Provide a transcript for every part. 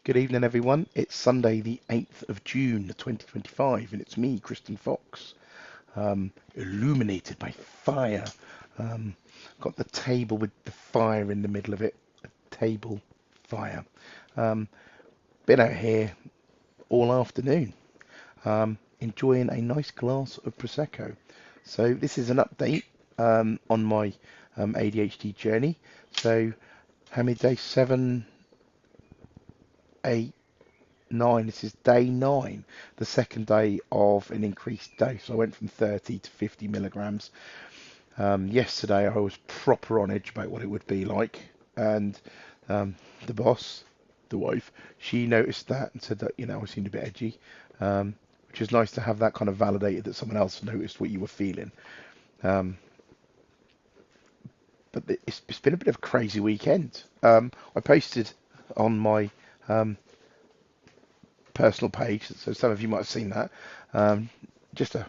Good evening, everyone. It's Sunday, the 8th of June, 2025, and it's me, Kristen Fox, illuminated by fire. Um, got the table with the fire in the middle of it. A table fire. Um, been out here all afternoon, enjoying a nice glass of Prosecco. So, this is an update on my ADHD journey. So, how many days? Seven, eight, nine. This is day nine, the second day of an increased dose. I went from 30 to 50 milligrams. Yesterday, I was proper on edge about what it would be like, and the boss, the wife, she noticed that and said that I seemed a bit edgy, which is nice to have that kind of validated that someone else noticed what you were feeling. Um, but it's been a bit of a crazy weekend. I posted on my um, personal page, so some of you might have seen that. Um, just a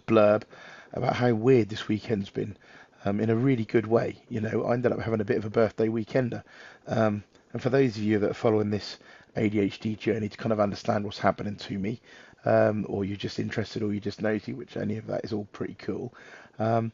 blurb about how weird this weekend's been, in a really good way. I ended up having a bit of a birthday weekender. And for those of you that are following this ADHD journey to kind of understand what's happening to me, or you're just interested or you just nosy, which any of that is all pretty cool. Um,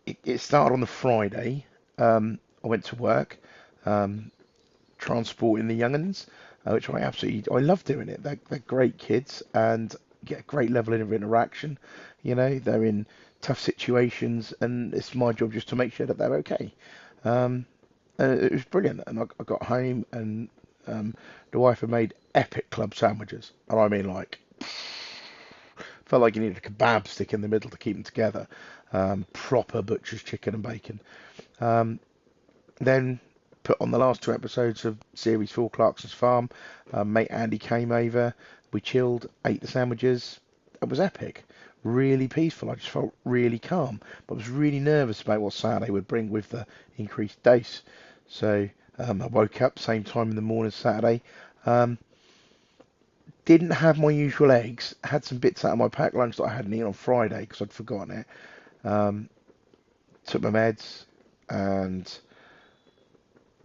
it started on the Friday. I went to work. Um, Transporting the young'uns, which I love doing it. They're great kids and get a great level of interaction. They're in tough situations, and it's my job just to make sure that they're okay. Um, and it was brilliant. And I got home, and the wife had made epic club sandwiches, and I mean like felt like you needed a kebab stick in the middle to keep them together. Proper butcher's chicken and bacon. Um, Then put on the last two episodes of Series 4 Clarkson's Farm. Mate Andy came over. We chilled, ate the sandwiches. It was epic. Really peaceful. I just felt really calm. But I was really nervous about what Saturday would bring with the increased dose. So I woke up same time in the morning Saturday. Um, didn't have my usual eggs. Had some bits out of my packed lunch that I hadn't eaten on Friday because I'd forgotten it. Um, took my meds and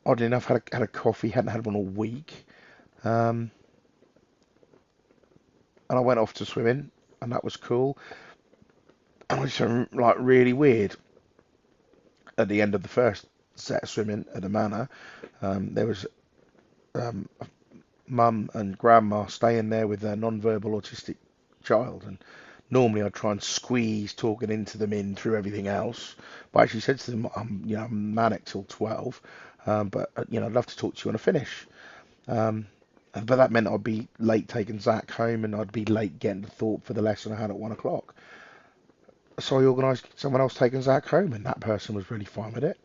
oddly enough, had a coffee, hadn't had one all week, um, and I went off to swimming, and that was cool. And I just felt like really weird at the end of the first set of swimming at the manor. There was a mum and grandma staying there with their non-verbal autistic child, and normally I'd try and squeeze talking into them in through everything else. But I actually said to them, I'm manic till 12, but I'd love to talk to you when I finish. Um, but that meant I'd be late taking Zach home and I'd be late getting to Thorpe for the lesson I had at 1 o'clock. So I organised someone else taking Zach home, and that person was really fine with it.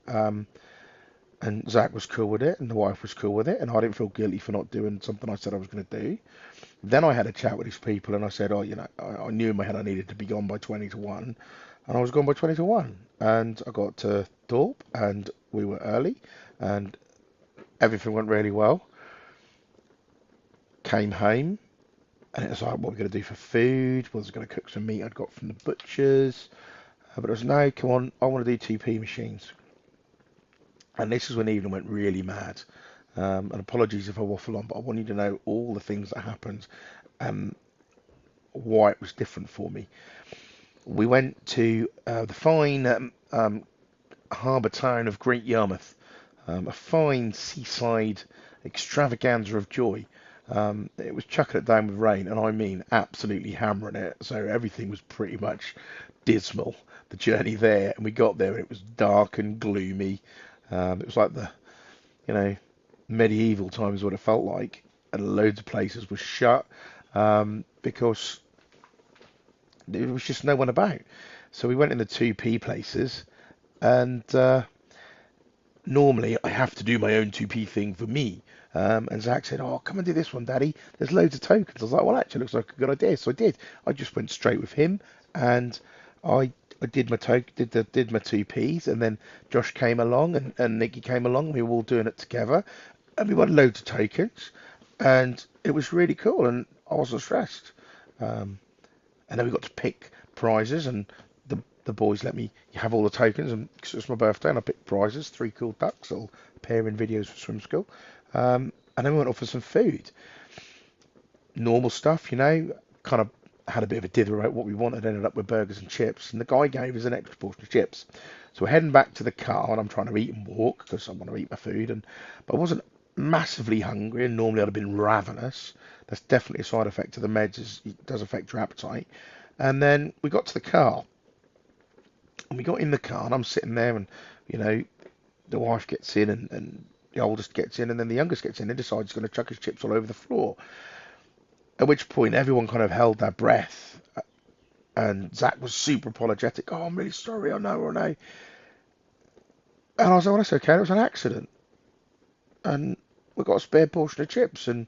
And Zach was cool with it, and the wife was cool with it, and I didn't feel guilty for not doing something I said I was going to do. Then I had a chat with these people, and I said, oh, I knew in my head I needed to be gone by 20 to 1, and I was gone by 20 to 1. And I got to Thorpe, and we were early, and everything went really well. Came home, and it was like, what we're going to do for food? Was I going to cook some meat I'd got from the butchers? But it was, no, come on, I want to do 2p machines. And this is when the evening went really mad. And apologies if I waffle on, but I want you to know all the things that happened, and why it was different for me. We went to the fine harbour town of Great Yarmouth, a fine seaside extravaganza of joy. It was chucking it down with rain, and I mean absolutely hammering it. So everything was pretty much dismal. The journey there, and we got there, and it was dark and gloomy. It was like the, you know, medieval times, what it felt like, and loads of places were shut because there was just no one about. So we went in the 2p places, and normally I have to do my own 2p thing for me. And Zach said, "Oh, come and do this one, Daddy. There's loads of tokens." I was like, "Well, actually, looks like a good idea." So I did. I just went straight with him, and I did my did my 2ps, and then Josh came along, and Nikki came along. And we were all doing it together, and we won loads of tokens, and it was really cool, and I wasn't stressed. Um, and then we got to pick prizes, and the boys let me have all the tokens, and because it was my birthday, and I picked prizes, three cool ducks, that'll appear in videos for swim school. And then we went off for some food, normal stuff, kind of had a bit of a dither about what we wanted, ended up with burgers and chips, and the guy gave us an extra portion of chips. So we're heading back to the car, and I'm trying to eat and walk because I want to eat my food, but I wasn't massively hungry, and normally I'd have been ravenous. That's definitely a side effect of the meds, it does affect your appetite. And then we got to the car, and we got in the car, and I'm sitting there, and you know, the wife gets in, and the oldest gets in, and then the youngest gets in, and decides he's going to chuck his chips all over the floor. At which point, everyone kind of held their breath, and Zach was super apologetic. Oh, I'm really sorry. I know, I know. And I was like, well, that's okay. It was an accident, and we got a spare portion of chips, and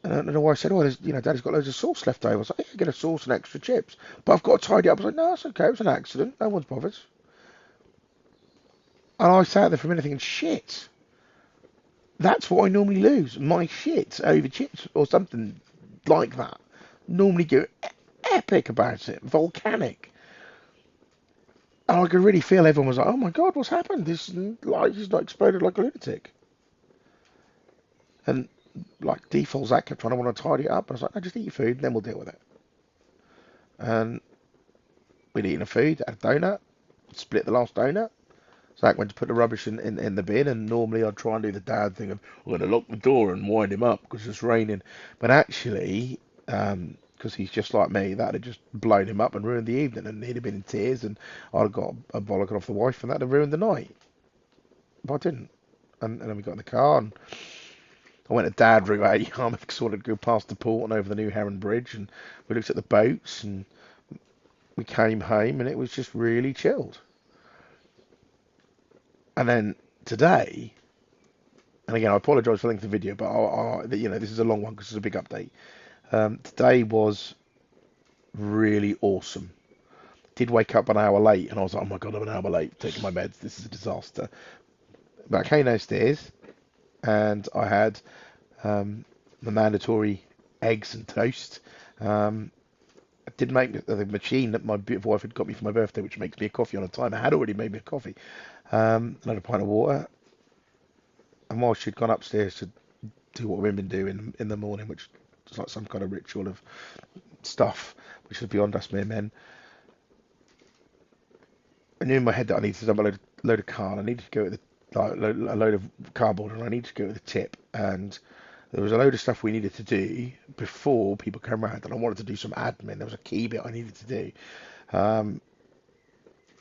the wife said, oh, Daddy's got loads of sauce left over. I was like, yeah, get a sauce and extra chips, but I've got to tidy up. I was like, no, that's okay. It was an accident. No one's bothered. And I sat there for a minute thinking, shit, that's what I normally lose. My shit over chips or something like that. Normally go epic about it, volcanic. And I could really feel everyone was like, oh my God, what's happened? This like he's not exploded like a lunatic. And like default Zach kept trying to want to tidy it up. And I was like, no, just eat your food and then we'll deal with it. And we'd eaten a food, had a donut, split the last donut. Zach went to put the rubbish in the bin, and normally I'd try and do the dad thing of I'm going to lock the door and wind him up because it's raining. But actually, because he's just like me, that had just blown him up and ruined the evening, and he'd have been in tears, and I'd have got a bollocking off the wife, and that'd have ruined the night. But I didn't. And then we got in the car, and I went to Dad Route 8. I sort of go past the port and over the New Heron Bridge, and we looked at the boats, and we came home, and it was just really chilled. And then today, and again, I apologise for the length of the video, but this is a long one because it's a big update. Today was really awesome. Did wake up an hour late, and I was like, oh my God, I'm an hour late taking my meds. This is a disaster. But I came downstairs, and I had the mandatory eggs and toast. I did make the machine that my beautiful wife had got me for my birthday, which makes me a coffee on a timer. had already made me a coffee. And I had a pint of water. And while she'd gone upstairs to do what women do in the morning, which is like some kind of ritual of stuff, which is beyond us mere men, I knew in my head that I needed to dump a load of car. I needed to go at a load of cardboard, and I needed to go at the tip. And there was a load of stuff we needed to do before people came around, and I wanted to do some admin. There was a key bit I needed to do. Um,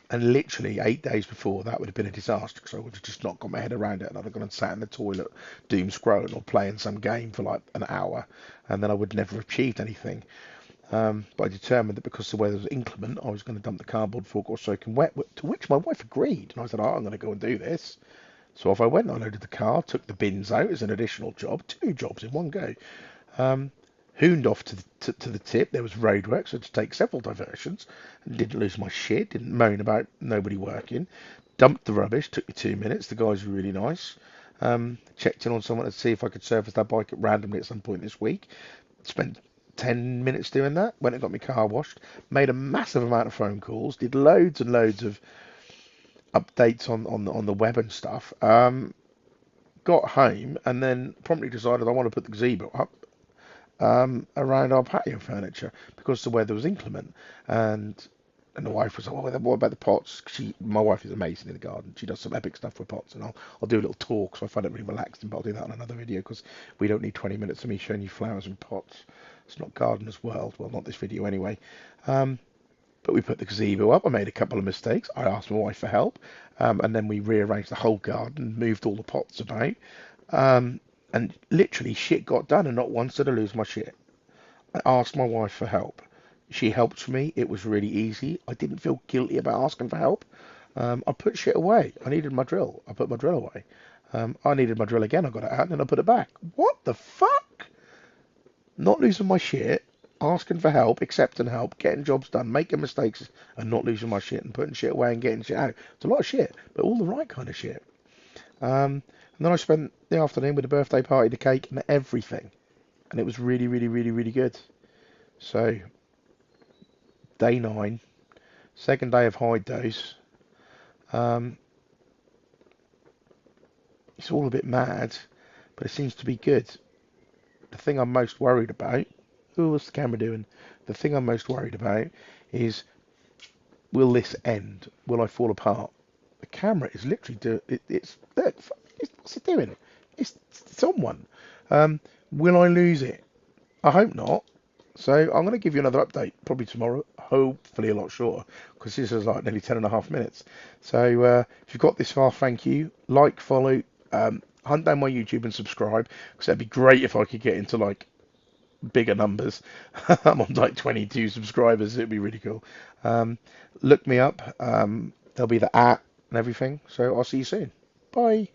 and literally 8 days before, that would have been a disaster because I would have just not got my head around it, and I'd have gone and sat in the toilet doom scrolling or playing some game for like an hour, and then I would never have achieved anything. But I determined that because the weather was inclement, I was going to dump the cardboard before it got soaking wet, to which my wife agreed. And I said, oh, I'm going to go and do this. So off I went, I loaded the car, took the bins out as an additional job, two jobs in one go. Um, Hooned off to the tip. There was roadwork, so I had to take several diversions, and didn't lose my shit, didn't moan about nobody working. Dumped the rubbish, took me 2 minutes. The guys were really nice. Checked in on someone to see if I could service their bike randomly at some point this week. Spent 10 minutes doing that. Went and got my car washed. Made a massive amount of phone calls. Did loads and loads of updates on the web and stuff. Got home and then promptly decided I want to put the gazebo up around our patio furniture because the weather was inclement. And the wife was like, "Oh, what about the pots?" My wife is amazing in the garden. She does some epic stuff with pots, and I'll do a little talk, so I find it really relaxing. But I'll do that on another video because we don't need 20 minutes of me showing you flowers and pots. It's not gardener's world. Well, not this video anyway. But we put the gazebo up. I made a couple of mistakes. I asked my wife for help, and then we rearranged the whole garden, moved all the pots about, and literally shit got done, and not once did I lose my shit. I asked my wife for help. She helped me. It was really easy. I didn't feel guilty about asking for help. I put shit away. I needed my drill. I put my drill away. I needed my drill again. I got it out and then I put it back. What the fuck? Not losing my shit, asking for help, accepting help, getting jobs done, making mistakes, and not losing my shit and putting shit away and getting shit out. It's a lot of shit, but all the right kind of shit. And then I spent the afternoon with a birthday party, the cake, and everything. And it was really, really, really, really good. So, day 9, second day of high dose. Um, It's all a bit mad, but it seems to be good. The thing I'm most worried about, oh, what's the camera doing? The thing I'm most worried about is, will this end? Will I fall apart? The camera is literally it's look, what's it doing? It's on one. Um, will I lose it? I hope not. So I'm going to give you another update probably tomorrow, hopefully a lot shorter, because this is like nearly 10.5 minutes. So if you've got this far, thank you. Like, follow, hunt down my YouTube and subscribe, because that'd be great if I could get into like bigger numbers. I'm on like 22 subscribers. It'd be really cool. Look me up. There'll be the @ and everything. So I'll see you soon. Bye.